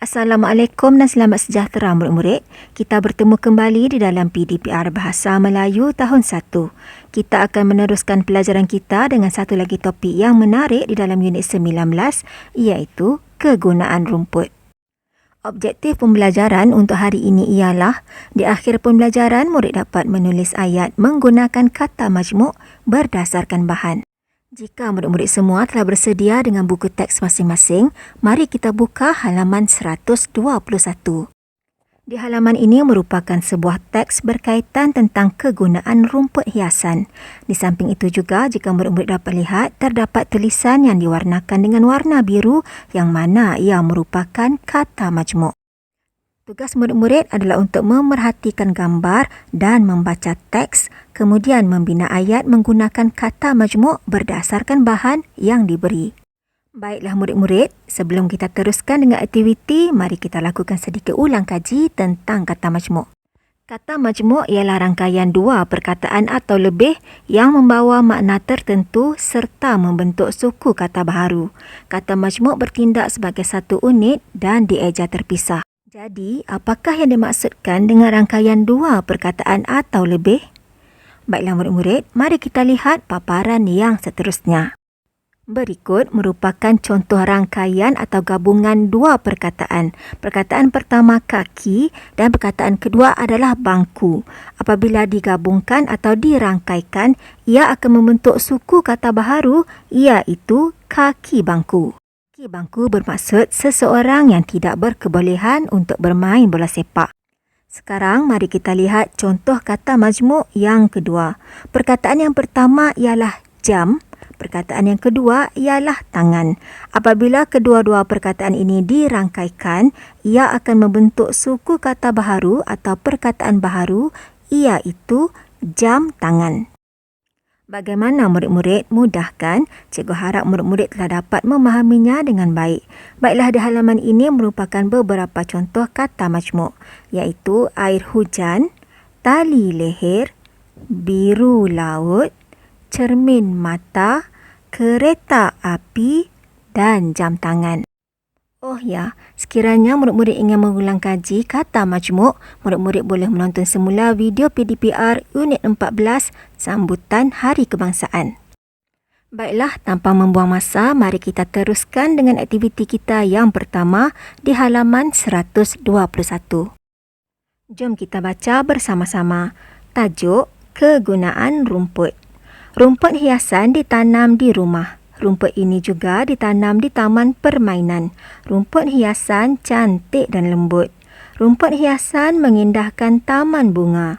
Assalamualaikum dan selamat sejahtera murid-murid. Kita bertemu kembali di dalam PDPR Bahasa Melayu tahun 1. Kita akan meneruskan pelajaran kita dengan satu lagi topik yang menarik di dalam unit 19 iaitu kegunaan rumput. Objektif pembelajaran untuk hari ini ialah di akhir pembelajaran murid dapat menulis ayat menggunakan kata majmuk berdasarkan bahan. Jika murid-murid semua telah bersedia dengan buku teks masing-masing, mari kita buka halaman 121. Di halaman ini merupakan sebuah teks berkaitan tentang kegunaan rumput hiasan. Di samping itu juga, jika murid-murid dapat lihat, terdapat tulisan yang diwarnakan dengan warna biru yang mana ia merupakan kata majmuk. Tugas murid-murid adalah untuk memerhatikan gambar dan membaca teks, kemudian membina ayat menggunakan kata majmuk berdasarkan bahan yang diberi. Baiklah murid-murid, sebelum kita teruskan dengan aktiviti, mari kita lakukan sedikit ulang kaji tentang kata majmuk. Kata majmuk ialah rangkaian dua perkataan atau lebih yang membawa makna tertentu serta membentuk suku kata baharu. Kata majmuk bertindak sebagai satu unit dan dieja terpisah. Jadi, apakah yang dimaksudkan dengan rangkaian dua perkataan atau lebih? Baiklah murid-murid, mari kita lihat paparan yang seterusnya. Berikut merupakan contoh rangkaian atau gabungan dua perkataan. Perkataan pertama kaki dan perkataan kedua adalah bangku. Apabila digabungkan atau dirangkaikan, ia akan membentuk suku kata baharu iaitu kaki bangku. Kaki bangku bermaksud seseorang yang tidak berkebolehan untuk bermain bola sepak. Sekarang mari kita lihat contoh kata majmuk yang kedua. Perkataan yang pertama ialah jam. Perkataan yang kedua ialah tangan. Apabila kedua-dua perkataan ini dirangkaikan, ia akan membentuk suku kata baharu atau perkataan baharu iaitu jam tangan. Bagaimana murid-murid? Mudah kan? Cikgu harap murid-murid telah dapat memahaminya dengan baik. Baiklah, di halaman ini merupakan beberapa contoh kata majmuk, iaitu air hujan, tali leher, biru laut, cermin mata, kereta api dan jam tangan. Oh ya, sekiranya murid-murid ingin mengulang kaji kata majmuk, murid-murid boleh menonton semula video PDPR Unit 14 Sambutan Hari Kebangsaan. Baiklah, tanpa membuang masa, mari kita teruskan dengan aktiviti kita yang pertama di halaman 121. Jom kita baca bersama-sama. Tajuk, kegunaan rumput. Rumput hiasan ditanam di rumah. Rumput ini juga ditanam di taman permainan. Rumput hiasan cantik dan lembut. Rumput hiasan mengindahkan taman bunga.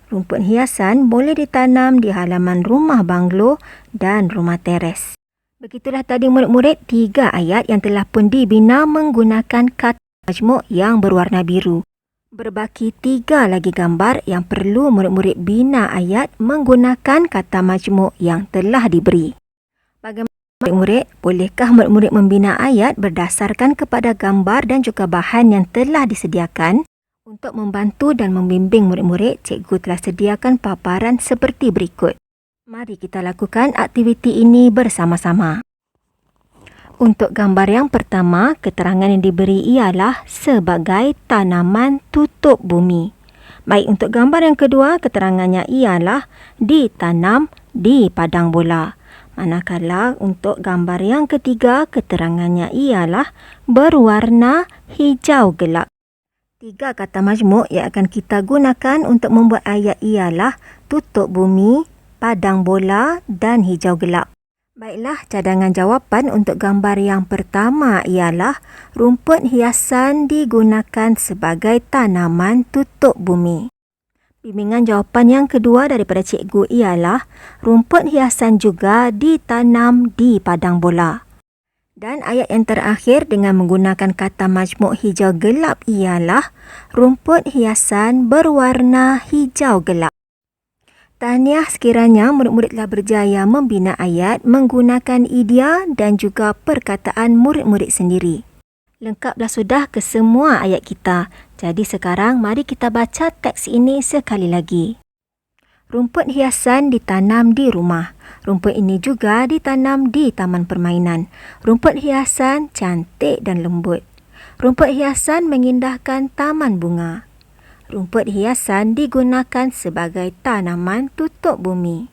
Rumput hiasan boleh ditanam di halaman rumah banglo dan rumah teres. Begitulah tadi murid-murid 3 ayat yang telah pun dibina menggunakan kata majmuk yang berwarna biru. Berbaki 3 lagi gambar yang perlu murid-murid bina ayat menggunakan kata majmuk yang telah diberi. Bagaimana murid-murid? Bolehkah murid-murid membina ayat berdasarkan kepada gambar dan juga bahan yang telah disediakan? Untuk membantu dan membimbing murid-murid, cikgu telah sediakan paparan seperti berikut. Mari kita lakukan aktiviti ini bersama-sama. Untuk gambar yang pertama, keterangan yang diberi ialah sebagai tanaman tutup bumi. Baik, untuk gambar yang kedua, keterangannya ialah ditanam di padang bola. Manakala untuk gambar yang ketiga, keterangannya ialah berwarna hijau gelap. 3 kata majmuk yang akan kita gunakan untuk membuat ayat ialah tutup bumi, padang bola dan hijau gelap. Baiklah, cadangan jawapan untuk gambar yang pertama ialah rumput hiasan digunakan sebagai tanaman tutup bumi. Bimbingan jawapan yang kedua daripada cikgu ialah rumput hiasan juga ditanam di padang bola. Dan ayat yang terakhir dengan menggunakan kata majmuk hijau gelap ialah rumput hiasan berwarna hijau gelap. Tahniah sekiranya murid-murid telah berjaya membina ayat menggunakan idea dan juga perkataan murid-murid sendiri. Lengkaplah sudah kesemua ayat kita. Jadi sekarang mari kita baca teks ini sekali lagi. Rumput hiasan ditanam di rumah. Rumput ini juga ditanam di taman permainan. Rumput hiasan cantik dan lembut. Rumput hiasan mengindahkan taman bunga. Rumput hiasan digunakan sebagai tanaman tutup bumi.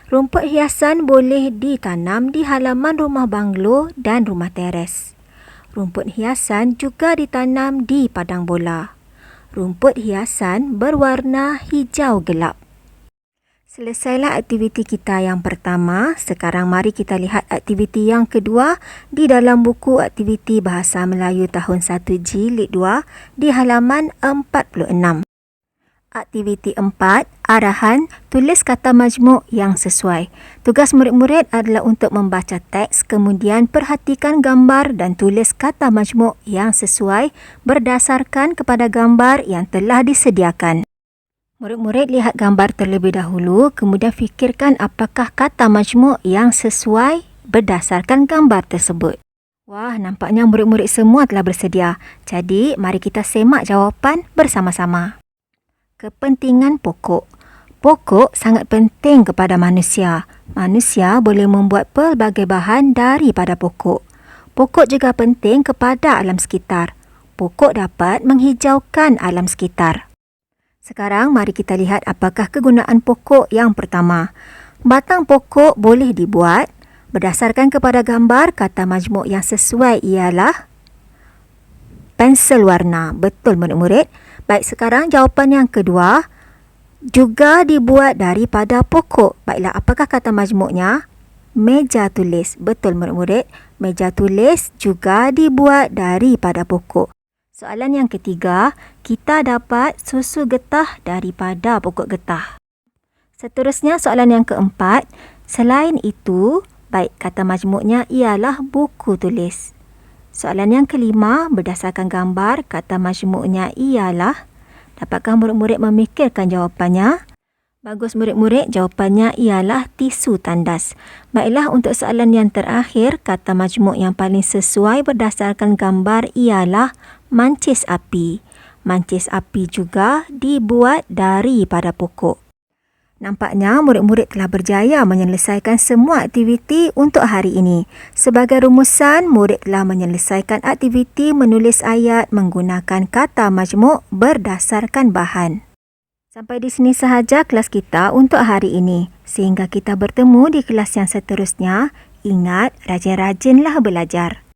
Rumput hiasan boleh ditanam di halaman rumah banglo dan rumah teres. Rumput hiasan juga ditanam di padang bola. Rumput hiasan berwarna hijau gelap. Selesailah aktiviti kita yang pertama. Sekarang mari kita lihat aktiviti yang kedua di dalam buku aktiviti Bahasa Melayu tahun 1 jilid 2 di halaman 46. Aktiviti 4, arahan, tulis kata majmuk yang sesuai. Tugas murid-murid adalah untuk membaca teks, kemudian perhatikan gambar dan tulis kata majmuk yang sesuai berdasarkan kepada gambar yang telah disediakan. Murid-murid lihat gambar terlebih dahulu, kemudian fikirkan apakah kata majmuk yang sesuai berdasarkan gambar tersebut. Wah, nampaknya murid-murid semua telah bersedia. Jadi, mari kita semak jawapan bersama-sama. Kepentingan pokok. Pokok sangat penting kepada manusia. Manusia boleh membuat pelbagai bahan daripada pokok. Pokok juga penting kepada alam sekitar. Pokok dapat menghijaukan alam sekitar. Sekarang mari kita lihat apakah kegunaan pokok yang pertama. Batang pokok boleh dibuat. Berdasarkan kepada gambar, kata majmuk yang sesuai ialah pensel warna. Betul murid-murid? Baik, sekarang jawapan yang kedua. Juga dibuat daripada pokok. Baiklah, apakah kata majmuknya? Meja tulis. Betul murid-murid? Meja tulis juga dibuat daripada pokok. Soalan yang ketiga, kita dapat susu getah daripada pokok getah. Seterusnya soalan yang keempat, selain itu, baik kata majmuknya ialah buku tulis. Soalan yang kelima, berdasarkan gambar, kata majmuknya ialah, dapatkah murid-murid memikirkan jawapannya? Bagus murid-murid, jawapannya ialah tisu tandas. Baiklah, untuk soalan yang terakhir, kata majmuk yang paling sesuai berdasarkan gambar ialah mancis api. Mancis api juga dibuat daripada pokok. Nampaknya murid-murid telah berjaya menyelesaikan semua aktiviti untuk hari ini. Sebagai rumusan, murid telah menyelesaikan aktiviti menulis ayat menggunakan kata majmuk berdasarkan bahan. Sampai di sini sahaja kelas kita untuk hari ini. Sehingga kita bertemu di kelas yang seterusnya, ingat rajin-rajinlah belajar.